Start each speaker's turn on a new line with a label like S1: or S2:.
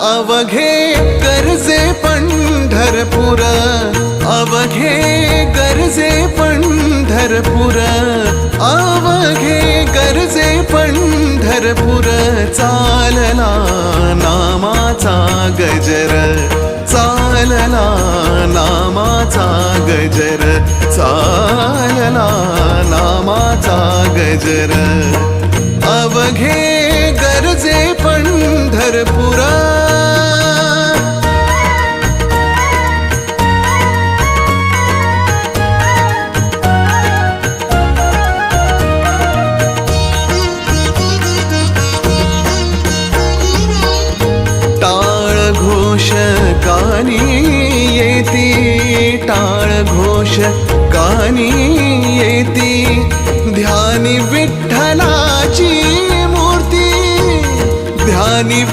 S1: अवघे गरजे पंढरपूर, अवघे गरजे पंढरपूर, अवघे गरजे पंढरपूर. चालला नामाचा गजर, चालला नामाचा गजर, चालला नामाचा गजर. अवघे गरजे पंढरपुरा. टाळ घोष कानी येती, टाळ घोष कानी येती. ध्यानी विठ्ठलाची मूर्ती, ध्यानी